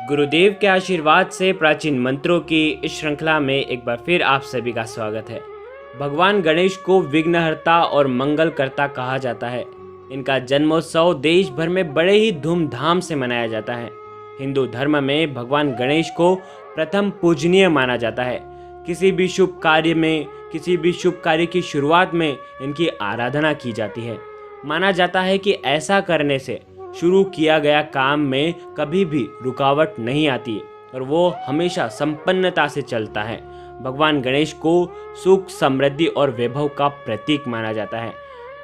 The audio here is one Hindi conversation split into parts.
गुरुदेव के आशीर्वाद से प्राचीन मंत्रों की इस श्रृंखला में एक बार फिर आप सभी का स्वागत है। भगवान गणेश को विघ्नहर्ता और मंगलकर्ता कहा जाता है। इनका जन्मोत्सव देश भर में बड़े ही धूमधाम से मनाया जाता है। हिंदू धर्म में भगवान गणेश को प्रथम पूजनीय माना जाता है। किसी भी शुभ कार्य की शुरुआत में इनकी आराधना की जाती है। माना जाता है कि ऐसा करने से शुरू किया गया काम में कभी भी रुकावट नहीं आती और वो हमेशा संपन्नता से चलता है। भगवान गणेश को सुख, समृद्धि और वैभव का प्रतीक माना जाता है।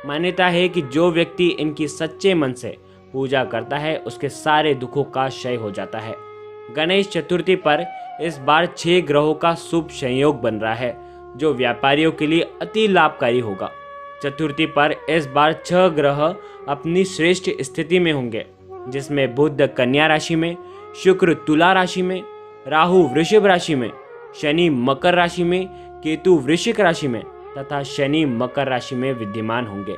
मान्यता है कि जो व्यक्ति इनकी सच्चे मन से पूजा करता है उसके सारे दुखों का क्षय हो जाता है। गणेश चतुर्थी पर इस बार 6 ग्रहों का शुभ संयोग बन रहा है, जो व्यापारियों के लिए अति लाभकारी होगा। चतुर्थी पर इस बार 6 ग्रह अपनी श्रेष्ठ स्थिति में होंगे, जिसमें बुध कन्या राशि में, शुक्र तुला राशि में, राहु वृषभ राशि में, शनि मकर राशि में, केतु वृश्चिक राशि में तथा शनि मकर राशि में विद्यमान होंगे।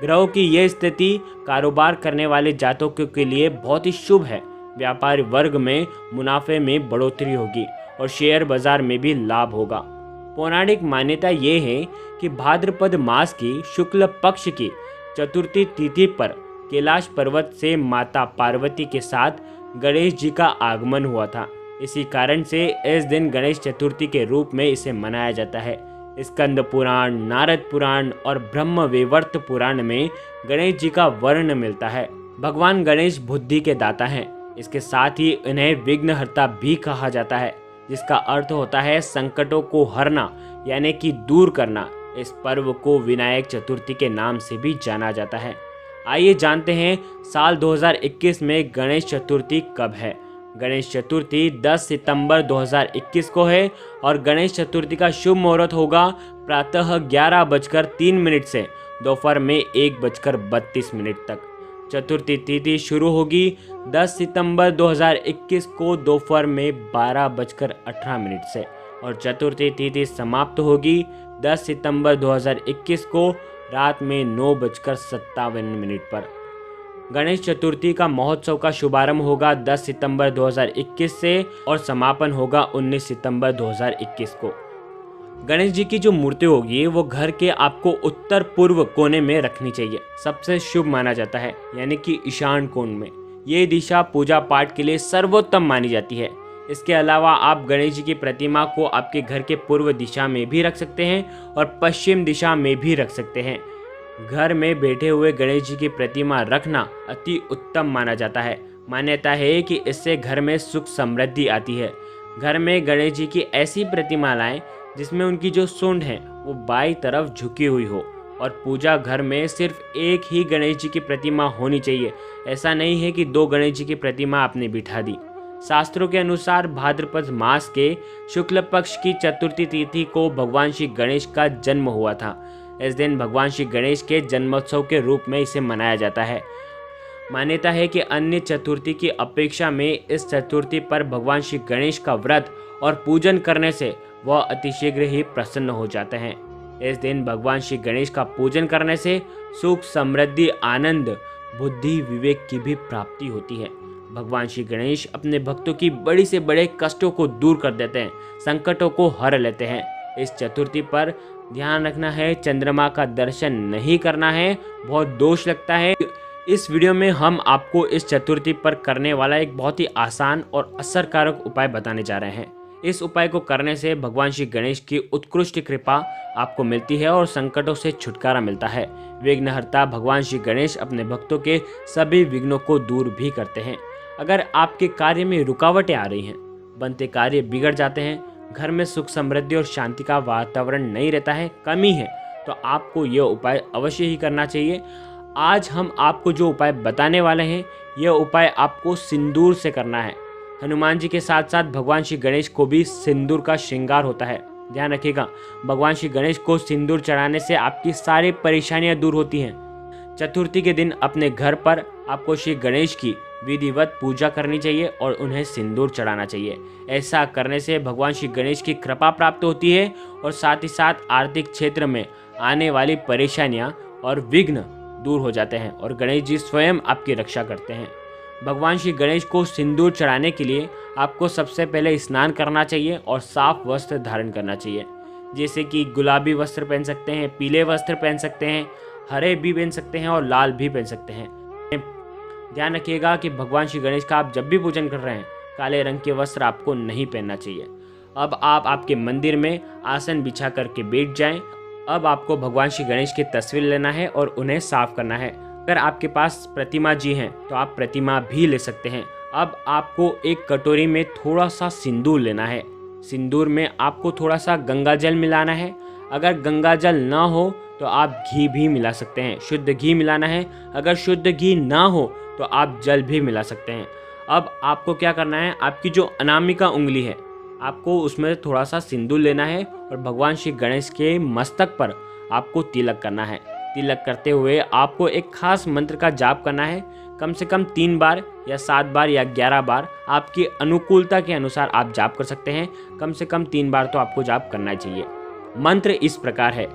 ग्रहों की यह स्थिति कारोबार करने वाले जातकों के लिए बहुत ही शुभ है। व्यापारी वर्ग में मुनाफे में बढ़ोतरी होगी और शेयर बाजार में भी लाभ होगा। पौराणिक मान्यता ये है कि भाद्रपद मास की शुक्ल पक्ष की चतुर्थी तिथि पर कैलाश पर्वत से माता पार्वती के साथ गणेश जी का आगमन हुआ था। इसी कारण से इस दिन गणेश चतुर्थी के रूप में इसे मनाया जाता है। स्कंद पुराण, नारद पुराण और ब्रह्म वैवर्त पुराण में गणेश जी का वर्णन मिलता है। भगवान गणेश बुद्धि के दाता हैं। इसके साथ ही इन्हें विघ्नहर्ता भी कहा जाता है, जिसका अर्थ होता है संकटों को हरना यानी कि दूर करना। इस पर्व को विनायक चतुर्थी के नाम से भी जाना जाता है। आइए जानते हैं साल 2021 में गणेश चतुर्थी कब है। गणेश चतुर्थी 10 सितंबर 2021 को है और गणेश चतुर्थी का शुभ मुहूर्त होगा प्रातः 11:03 से दोपहर में 1:32 तक। चतुर्थी तिथि शुरू होगी 10 सितंबर 2021 को दोपहर में 12:18 से और चतुर्थी तिथि समाप्त होगी 10 सितंबर 2021 को रात में 9:57 पर। गणेश चतुर्थी का महोत्सव का शुभारंभ होगा 10 सितंबर 2021 से और समापन होगा 19 सितंबर 2021 को। गणेश जी की जो मूर्ति होगी वो घर के आपको उत्तर पूर्व कोने में रखनी चाहिए। सबसे शुभ माना जाता है, यानी कि ईशान कोण में। ये दिशा पूजा पाठ के लिए सर्वोत्तम मानी जाती है। इसके अलावा आप गणेश जी की प्रतिमा को आपके घर के पूर्व दिशा में भी रख सकते हैं और पश्चिम दिशा में भी रख सकते हैं। घर में बैठे हुए गणेश जी की प्रतिमा रखना अति उत्तम माना जाता है। मान्यता है कि इससे घर में सुख समृद्धि आती है। घर में गणेश जी की ऐसी प्रतिमा लाएं जिसमें उनकी जो सूंड है वो बाईं तरफ झुकी हुई हो और पूजा घर में सिर्फ एक ही गणेश जी की प्रतिमा होनी चाहिए। ऐसा नहीं है कि 2 गणेश जी की प्रतिमा आपने बिठा दी। शास्त्रों के अनुसार भाद्रपद मास के शुक्ल पक्ष की चतुर्थी तिथि को भगवान श्री गणेश का जन्म हुआ था। इस दिन भगवान श्री गणेश के जन्मोत्सव के रूप में इसे मनाया जाता है। मान्यता है कि अन्य चतुर्थी की अपेक्षा में इस चतुर्थी पर भगवान श्री गणेश का व्रत और पूजन करने से वह अतिशीघ्र ही प्रसन्न हो जाते हैं। इस दिन भगवान श्री गणेश का पूजन करने से सुख, समृद्धि, आनंद, बुद्धि, विवेक की भी प्राप्ति होती है। भगवान श्री गणेश अपने भक्तों की बड़ी से बड़े कष्टों को दूर कर देते हैं, संकटों को हर लेते हैं। इस चतुर्थी पर ध्यान रखना है, चंद्रमा का दर्शन नहीं करना है, बहुत दोष लगता है। इस वीडियो में हम आपको इस चतुर्थी पर करने वाला एक बहुत ही आसान और असरकारक उपाय बताने जा रहे हैं। इस उपाय को करने से भगवान श्री गणेश की उत्कृष्ट कृपा आपको मिलती है और संकटों से छुटकारा मिलता है। विघ्नहर्ता भगवान श्री गणेश अपने भक्तों के सभी विघ्नों को दूर भी करते हैं। अगर आपके कार्य में रुकावटें आ रही हैं, बनते कार्य बिगड़ जाते हैं, घर में सुख, समृद्धि और शांति का वातावरण नहीं रहता है, कमी है, तो आपको यह उपाय अवश्य ही करना चाहिए। आज हम आपको जो उपाय बताने वाले हैं, यह उपाय आपको सिंदूर से करना है। हनुमान जी के साथ साथ भगवान श्री गणेश को भी सिंदूर का श्रृंगार होता है। ध्यान रखिएगा, भगवान श्री गणेश को सिंदूर चढ़ाने से आपकी सारी परेशानियां दूर होती हैं। चतुर्थी के दिन अपने घर पर आपको श्री गणेश की विधिवत पूजा करनी चाहिए और उन्हें सिंदूर चढ़ाना चाहिए। ऐसा करने से भगवान श्री गणेश की कृपा प्राप्त होती है और साथ ही साथ आर्थिक क्षेत्र में आने वाली परेशानियां और विघ्न दूर हो जाते हैं और गणेश जी स्वयं आपकी रक्षा करते हैं। भगवान श्री गणेश को सिंदूर चढ़ाने के लिए आपको सबसे पहले स्नान करना चाहिए और साफ वस्त्र धारण करना चाहिए, जैसे कि गुलाबी वस्त्र पहन सकते हैं, पीले वस्त्र पहन सकते हैं, हरे भी पहन सकते हैं और लाल भी पहन सकते हैं। ध्यान रखिएगा कि भगवान श्री गणेश का आप जब भी पूजन कर रहे हैं काले रंग के वस्त्र आपको नहीं पहनना चाहिए। अब आप आपके मंदिर में आसन बिछा करके बैठ जाएं। अब आपको भगवान श्री गणेश की तस्वीर लेना है और उन्हें साफ करना है। अगर आपके पास प्रतिमा जी हैं तो आप प्रतिमा भी ले सकते हैं। अब आपको एक कटोरी में थोड़ा सा सिंदूर लेना है। सिंदूर में आपको थोड़ा सा गंगा जल मिलाना है। अगर गंगा जल ना हो तो आप घी भी मिला सकते हैं, शुद्ध घी मिलाना है। अगर शुद्ध घी ना हो तो आप जल भी मिला सकते हैं। अब आपको क्या करना है, आपकी जो अनामिका उंगली है आपको उसमें थोड़ा सा सिंदूर लेना है और भगवान श्री गणेश के मस्तक पर आपको तिलक करना है। तिलक करते हुए आपको एक खास मंत्र का जाप करना है। कम से कम 3 बार या 7 बार या 11 बार आपकी अनुकूलता के अनुसार आप जाप कर सकते हैं। कम से कम 3 बार तो आपको जाप करना चाहिए। मंत्र इस प्रकार है।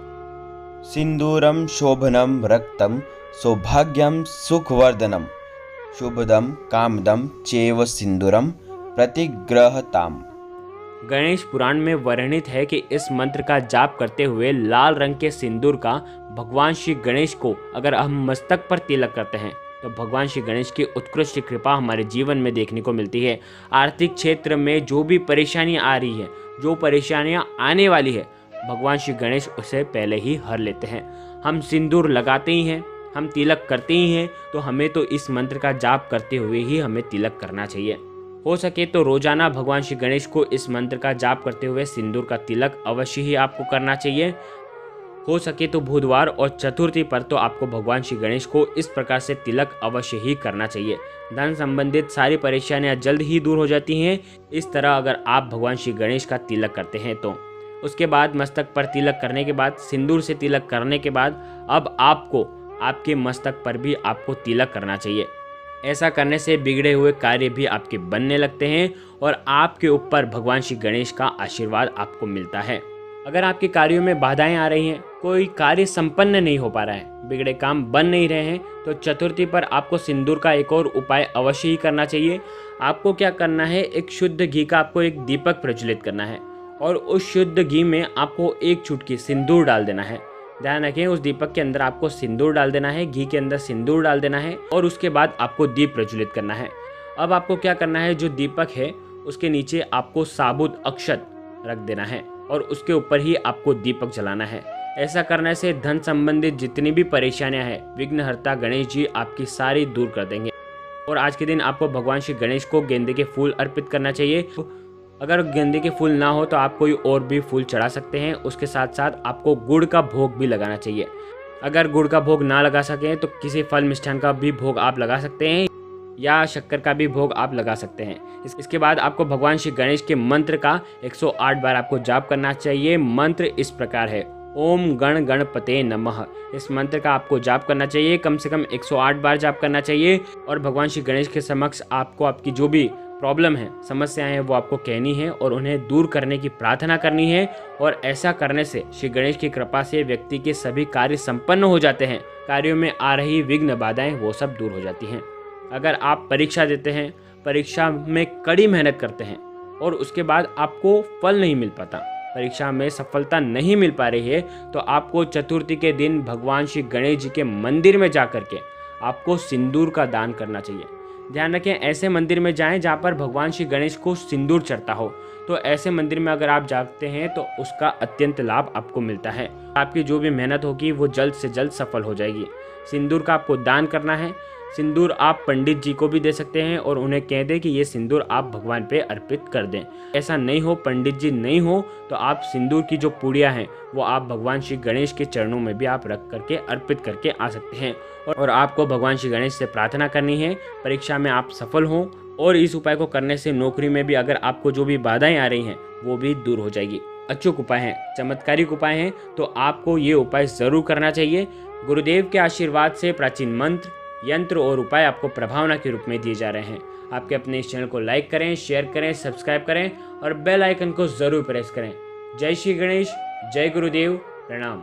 सिंदूरम शोभनम रक्तम सौभाग्यम सुखवर्धनम शुभदम कामदम चैव सिंदूरम प्रतिग्रहताम। गणेश पुराण में वर्णित है कि इस मंत्र का जाप करते हुए लाल रंग के सिंदूर का भगवान श्री गणेश को अगर हम मस्तक पर तिलक करते हैं तो भगवान श्री गणेश की उत्कृष्ट कृपा हमारे जीवन में देखने को मिलती है। आर्थिक क्षेत्र में जो भी परेशानियां आ रही है, जो परेशानियां आने वाली है, भगवान श्री गणेश उसे पहले ही हर लेते हैं। हम सिंदूर लगाते ही हैं, हम तिलक करते ही हैं, तो हमें तो इस मंत्र का जाप करते हुए ही हमें तिलक करना चाहिए। हो सके तो रोजाना भगवान श्री गणेश को इस मंत्र का जाप करते हुए सिंदूर का तिलक अवश्य ही आपको करना चाहिए। हो सके तो बुधवार और चतुर्थी पर तो आपको भगवान श्री गणेश को इस प्रकार से तिलक अवश्य ही करना चाहिए। धन संबंधित सारी परेशानियां जल्द ही दूर हो जाती हैं इस तरह अगर आप भगवान श्री गणेश का तिलक करते हैं तो। उसके बाद मस्तक पर तिलक करने के बाद, सिंदूर से तिलक करने के बाद अब आपको आपके मस्तक पर भी आपको तिलक करना चाहिए। ऐसा करने से बिगड़े हुए कार्य भी आपके बनने लगते हैं और आपके ऊपर भगवान श्री गणेश का आशीर्वाद आपको मिलता है। अगर आपके कार्यों में बाधाएं आ रही हैं, कोई कार्य संपन्न नहीं हो पा रहा है, बिगड़े काम बन नहीं रहे हैं, तो चतुर्थी पर आपको सिंदूर का एक और उपाय अवश्य ही करना चाहिए। आपको क्या करना है, एक शुद्ध घी का आपको एक दीपक प्रज्वलित करना है और उस शुद्ध घी में आपको एक चुटकी सिंदूर डाल देना है। ध्यान रखें, उस दीपक के अंदर आपको सिंदूर डाल देना है, घी के अंदर सिंदूर डाल देना है और उसके बाद आपको दीप प्रज्वलित करना है। अब आपको क्या करना है, जो दीपक है उसके नीचे आपको साबुत अक्षत रख देना है और उसके ऊपर ही आपको दीपक जलाना है। ऐसा करने से धन संबंधित जितनी भी परेशानियां हैं, विघ्नहर्ता गणेश जी आपकी सारी दूर कर देंगे। और आज के दिन आपको भगवान श्री गणेश को गेंदे के फूल अर्पित करना चाहिए। अगर गेंदे के फूल ना हो तो आप कोई और भी फूल चढ़ा सकते हैं। उसके साथ साथ आपको गुड़ का भोग भी लगाना चाहिए। अगर गुड़ का भोग ना लगा सकें तो किसी फल मिष्ठान का भी भोग आप लगा सकते हैं या शक्कर का भी भोग आप लगा सकते हैं। इसके बाद आपको भगवान श्री गणेश के मंत्र का 108 बार आपको जाप करना चाहिए। मंत्र इस प्रकार है, ओम गण गणपते नमः। इस मंत्र का आपको जाप करना चाहिए, कम से कम 108 बार जाप करना चाहिए और भगवान श्री गणेश के समक्ष आपको आपकी जो भी प्रॉब्लम है, समस्याएं हैं, वो आपको कहनी है और उन्हें दूर करने की प्रार्थना करनी है। और ऐसा करने से श्री गणेश की कृपा से व्यक्ति के सभी कार्य संपन्न हो जाते हैं। कार्यों में आ रही विघ्न बाधाएं वो सब दूर हो जाती हैं। अगर आप परीक्षा देते हैं, परीक्षा में कड़ी मेहनत करते हैं और उसके बाद आपको फल नहीं मिल पाता, परीक्षा में सफलता नहीं मिल पा रही है, तो आपको चतुर्थी के दिन भगवान श्री गणेश जी के मंदिर में जाकर के आपको सिंदूर का दान करना चाहिए। ध्यान रखें, ऐसे मंदिर में जाएं जहां पर भगवान श्री गणेश को सिंदूर चढ़ता हो। तो ऐसे मंदिर में अगर आप जाते हैं तो उसका अत्यंत लाभ आपको मिलता है। आपकी जो भी मेहनत होगी वो जल्द से जल्द सफल हो जाएगी। सिंदूर का आपको दान करना है। सिंदूर आप पंडित जी को भी दे सकते हैं और उन्हें कह दें कि ये सिंदूर आप भगवान पे अर्पित कर दें। ऐसा नहीं हो, पंडित जी नहीं हो, तो आप सिंदूर की जो पुड़िया हैं वो आप भगवान श्री गणेश के चरणों में भी आप रख करके अर्पित करके आ सकते हैं। और आपको भगवान श्री गणेश से प्रार्थना करनी है परीक्षा में आप सफल हों। और इस उपाय को करने से नौकरी में भी अगर आपको जो भी बाधाएं आ रही हैं वो भी दूर हो जाएगी। अचूक उपाय हैं, चमत्कारिक उपाय हैं, तो आपको ये उपाय जरूर करना चाहिए। गुरुदेव के आशीर्वाद से प्राचीन मंत्र, यंत्र और उपाय आपको प्रभावना के रूप में दिए जा रहे हैं। आपके अपने इस चैनल को लाइक करें, शेयर करें, सब्सक्राइब करें और बेल आइकन को जरूर प्रेस करें। जय श्री गणेश, जय गुरुदेव, प्रणाम।